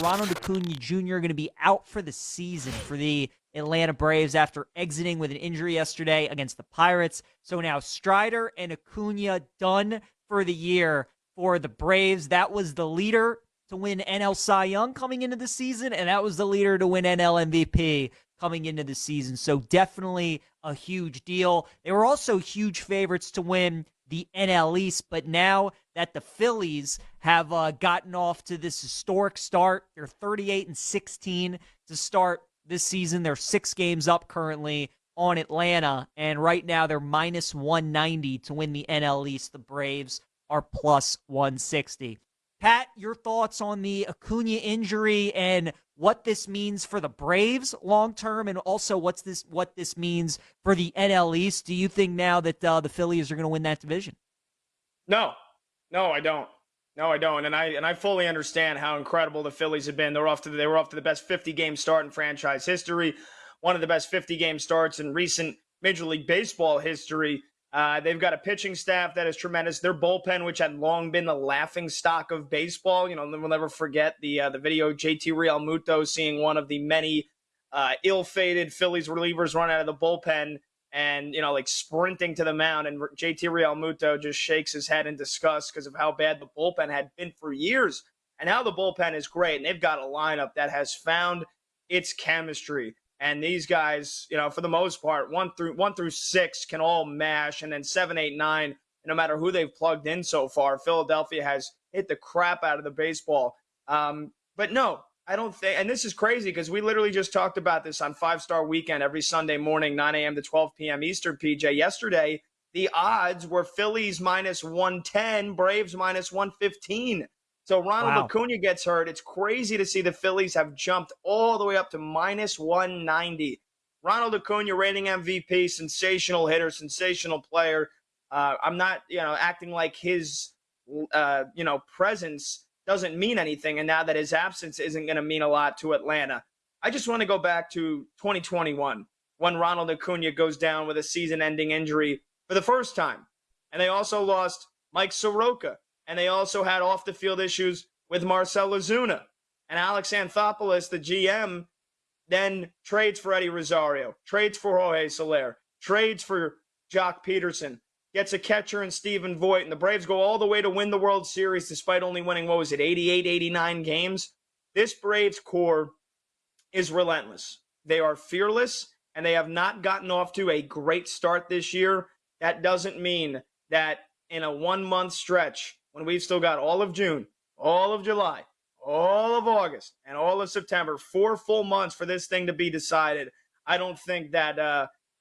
Ronald Acuna Jr. going to be out for the season for the Atlanta Braves after exiting with an injury yesterday against the Pirates. So now Strider and Acuna done for the year for the Braves. That was the leader to win NL Cy Young coming into the season, and that was the leader to win NL MVP coming into the season. So definitely a huge deal. They were also huge favorites to win the NL East, but now that the Phillies have gotten off to this historic start, they're 38-16 to start this season. They're 6 games up currently on Atlanta, and right now they're minus 190 to win the NL East. The Braves are plus 160. Pat, your thoughts on the Acuna injury and what this means for the Braves long term, and also what this means for the NL East? Do you think now that the Phillies are going to win that division? No, I don't. No, I don't. And I fully understand how incredible the Phillies have been. They were off to the best 50-game start in franchise history, one of the best 50-game starts in recent Major League Baseball history. They've got a pitching staff that is tremendous. Their bullpen, which had long been the laughing stock of baseball, we'll never forget the video of JT Realmuto seeing one of the many ill-fated Phillies relievers run out of the bullpen and, sprinting to the mound. And JT Realmuto just shakes his head in disgust because of how bad the bullpen had been for years. And now the bullpen is great. And they've got a lineup that has found its chemistry. And these guys, for the most part, 1 through 6 can all mash. And then 7, 8, 9, no matter who they've plugged in so far, Philadelphia has hit the crap out of the baseball. But no, I don't think, and this is crazy because we literally just talked about this on 5-Star Weekend every Sunday morning, 9 a.m. to 12 p.m. Eastern, PJ. Yesterday, the odds were Phillies minus 110, Braves minus 115. So Ronald Acuna gets hurt. It's crazy to see the Phillies have jumped all the way up to minus 190. Ronald Acuna, reigning MVP, sensational hitter, sensational player. I'm not, acting like his, presence doesn't mean anything. And now that his absence isn't going to mean a lot to Atlanta. I just want to go back to 2021 when Ronald Acuna goes down with a season-ending injury for the first time. And they also lost Mike Soroka. And they also had off-the-field issues with Marcell Ozuna. And Alex Anthopoulos, the GM, then trades for Eddie Rosario, trades for Jorge Soler, trades for Jock Peterson, gets a catcher in Stephen Voigt, and the Braves go all the way to win the World Series despite only winning, 88, 89 games. This Braves core is relentless. They are fearless, and they have not gotten off to a great start this year. That doesn't mean that in a 1-month stretch, when we've still got all of June, all of July, all of August, and all of September, 4 full months for this thing to be decided, I don't think that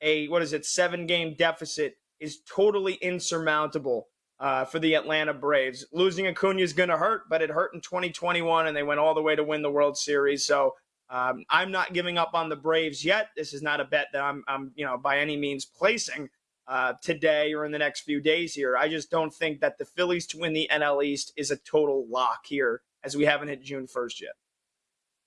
a 7-game deficit is totally insurmountable for the Atlanta Braves. Losing Acuna is going to hurt, but it hurt in 2021, and they went all the way to win the World Series. So I'm not giving up on the Braves yet. This is not a bet that I'm by any means placing today or in the next few days here. I just don't think that the Phillies to win the NL East is a total lock here, as we haven't hit June 1st yet.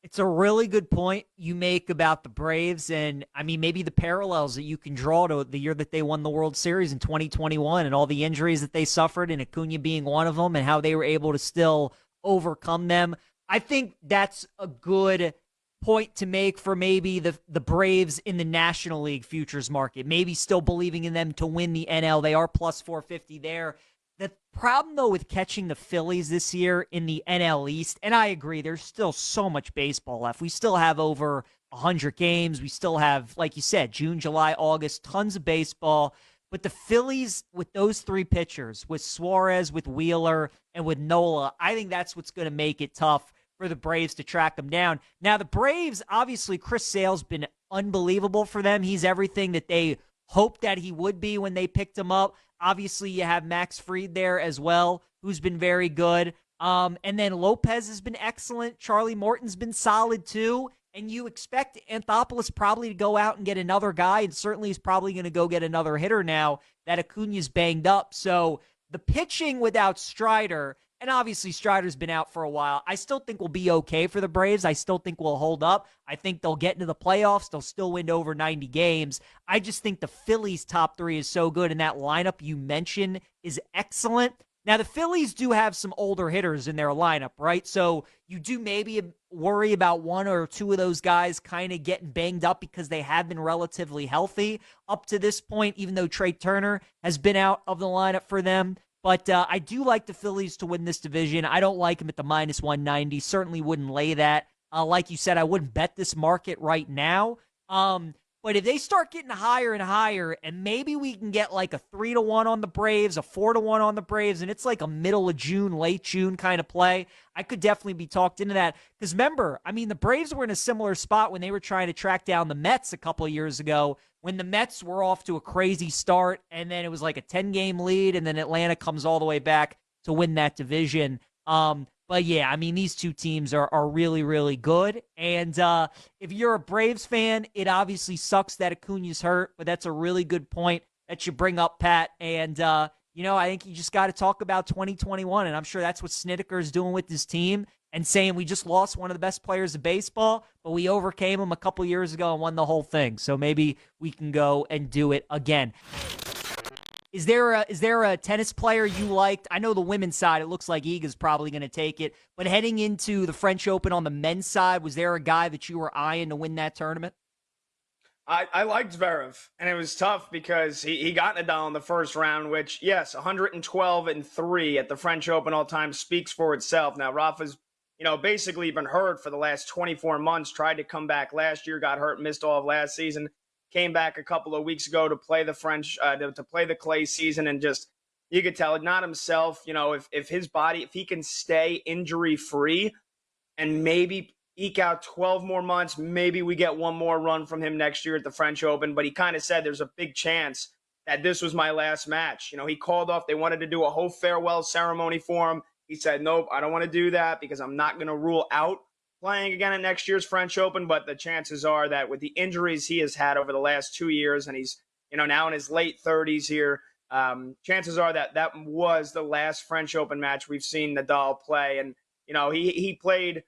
It's a really good point you make about the Braves, and I mean, maybe the parallels that you can draw to the year that they won the World Series in 2021 and all the injuries that they suffered, and Acuna being one of them, and how they were able to still overcome them. I think that's a good point to make for maybe the Braves in the National League futures market, maybe still believing in them to win the NL. They are plus 450 there. The problem, though, with catching the Phillies this year in the NL East, and I agree, there's still so much baseball left. We still have over 100 games. We still have, like you said, June, July, August, tons of baseball. But the Phillies, with those 3 pitchers, with Suarez, with Wheeler, and with Nola, I think that's what's going to make it tough for the Braves to track them down. Now, the Braves, obviously, Chris Sale's been unbelievable for them. He's everything that they hoped that he would be when they picked him up. Obviously, you have Max Fried there as well, who's been very good. And then Lopez has been excellent. Charlie Morton's been solid, too. And you expect Anthopoulos probably to go out and get another guy, and certainly he's probably going to go get another hitter now that Acuna's banged up. So the pitching without Strider, and obviously Strider's been out for a while, I still think will be okay for the Braves. I still think will hold up. I think they'll get into the playoffs. They'll still win over 90 games. I just think the Phillies' top 3 is so good, and that lineup you mentioned is excellent. Now, the Phillies do have some older hitters in their lineup, right? So you do maybe worry about one or two of those guys kind of getting banged up because they have been relatively healthy up to this point, even though Trey Turner has been out of the lineup for them. But I do like the Phillies to win this division. I don't like them at the minus 190. Certainly wouldn't lay that. Like you said, I wouldn't bet this market right now. But if they start getting higher and higher, and maybe we can get like a 3-1 on the Braves, a 4-1 on the Braves, and it's like a middle of June, late June kind of play, I could definitely be talked into that. Because remember, I mean, the Braves were in a similar spot when they were trying to track down the Mets a couple of years ago, when the Mets were off to a crazy start, and then it was like a 10-game lead, and then Atlanta comes all the way back to win that division. But yeah, I mean, these two teams are really, really good. And if you're a Braves fan, it obviously sucks that Acuna's hurt, but that's a really good point that you bring up, Pat. And, I think you just got to talk about 2021. And I'm sure that's what Snedeker is doing with his team and saying we just lost one of the best players of baseball, but we overcame him a couple years ago and won the whole thing. So maybe we can go and do it again. Is there a tennis player you liked? I know the women's side, it looks like Iga's probably going to take it. But heading into the French Open on the men's side, was there a guy that you were eyeing to win that tournament? I liked Zverev, and it was tough because he got Nadal in the first round, which, yes, 112-3 at the French Open all time speaks for itself. Now, Rafa's, basically been hurt for the last 24 months, tried to come back last year, got hurt, missed all of last season. Came back a couple of weeks ago to play the French, to play the clay season, and just you could tell not himself. If his body, if he can stay injury free, and maybe eke out 12 more months, maybe we get one more run from him next year at the French Open. But he kind of said there's a big chance that this was my last match. He called off. They wanted to do a whole farewell ceremony for him. He said, nope, I don't want to do that because I'm not going to rule out playing again at next year's French Open, but the chances are that with the injuries he has had over the last 2 years, and he's now in his late 30s here, chances are that that was the last French Open match we've seen Nadal play. And he played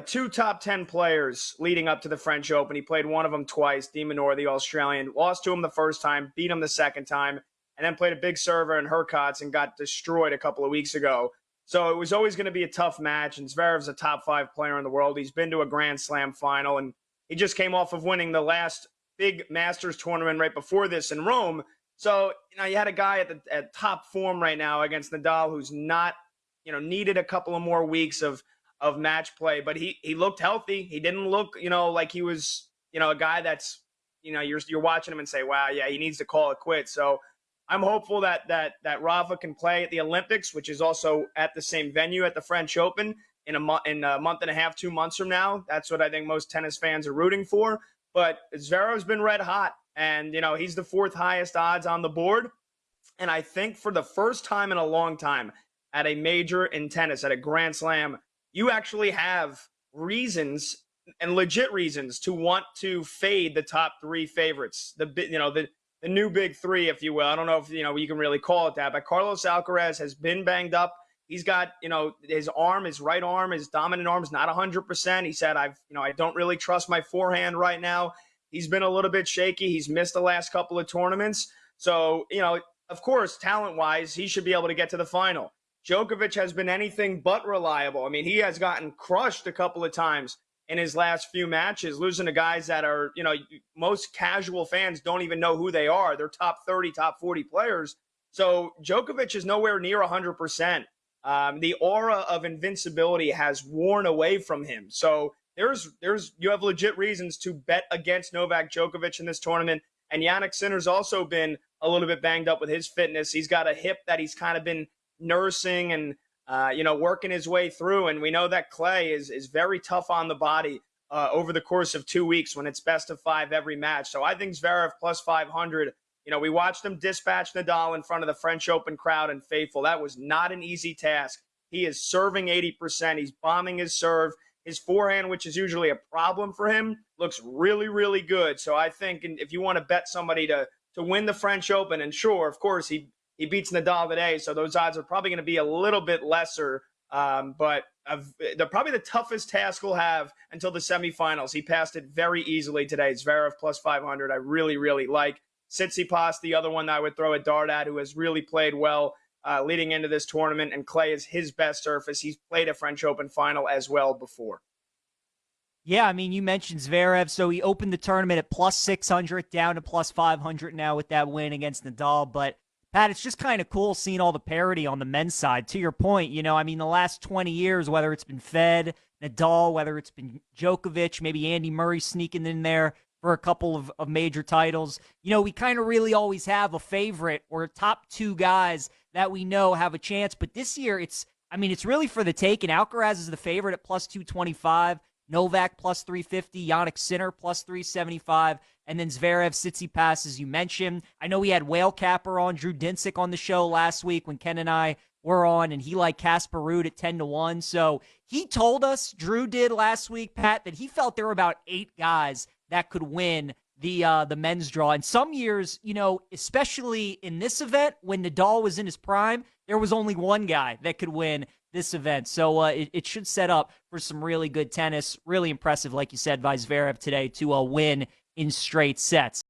two top 10 players leading up to the French Open. He played one of them twice, De Minaur, the Australian, lost to him the first time, beat him the second time, and then played a big server in Hurkacz and got destroyed a couple of weeks ago. So it was always going to be a tough match, and Zverev's a top 5 player in the world. He's been to a Grand Slam final, and he just came off of winning the last big Masters tournament right before this in Rome. So, you had a guy at top form right now against Nadal who's not, needed a couple of more weeks of match play, but he looked healthy. He didn't look, like he was, a guy that's, you're watching him and say, wow, yeah, he needs to call it quits. So I'm hopeful that Rafa can play at the Olympics, which is also at the same venue at the French Open in a month and a half, 2 months from now. That's what I think most tennis fans are rooting for. But Zverev's been red hot, and he's the 4th highest odds on the board. And I think for the first time in a long time at a major in tennis, at a Grand Slam, you actually have reasons and legit reasons to want to fade the top 3 favorites. The new big 3, if you will. I don't know if, you can really call it that, but Carlos Alcaraz has been banged up. He's got, his right arm, his dominant arm is not 100%. He said, I don't really trust my forehand right now. He's been a little bit shaky. He's missed the last couple of tournaments. So, of course, talent-wise, he should be able to get to the final. Djokovic has been anything but reliable. I mean, he has gotten crushed a couple of times in his last few matches, losing to guys that are, most casual fans don't even know who they are. They're top 30, top 40 players. So Djokovic is nowhere near 100%. The aura of invincibility has worn away from him. So you have legit reasons to bet against Novak Djokovic in this tournament. And Jannik Sinner's also been a little bit banged up with his fitness. He's got a hip that he's kind of been nursing and working his way through. And we know that clay is very tough on the body over the course of 2 weeks when it's best of 5 every match. So I think Zverev plus 500. We watched him dispatch Nadal in front of the French Open crowd and faithful. That was not an easy task. He is serving 80%. He's bombing his serve. His forehand, which is usually a problem for him, looks really, really good. So I think if you want to bet somebody to win the French Open, and sure, of course, he beats Nadal today, so those odds are probably going to be a little bit lesser. But they're probably the toughest task he'll have until the semifinals. He passed it very easily today. Zverev plus 500. I really, really like. Tsitsipas, the other one that I would throw a dart at, who has really played well. leading into this tournament, and clay is his best surface. He's played a French Open final as well before. Yeah, I mean, you mentioned Zverev, so he opened the tournament at plus 600, down to plus 500 now with that win against Nadal. But, Pat, it's just kind of cool seeing all the parity on the men's side. To your point, I mean, the last 20 years, whether it's been Fed, Nadal, whether it's been Djokovic, maybe Andy Murray sneaking in there for a couple of major titles, we kind of really always have a favorite or top two guys that we know have a chance. But this year, it's really for the taking. Alcaraz is the favorite at plus 225. Novak plus 350, Yannick Sinner plus 375, and then Zverev, Tsitsipas, as you mentioned. I know we had Whale Capper on, Drew Dinsick on the show last week when Ken and I were on, and he liked Casper Ruud at 10-1. So he told us, Drew did last week, Pat, that he felt there were about 8 guys that could win the men's draw. And some years, especially in this event, when Nadal was in his prime, there was only one guy that could win this event. So it should set up for some really good tennis. Really impressive, like you said, by Zverev today to win in straight sets.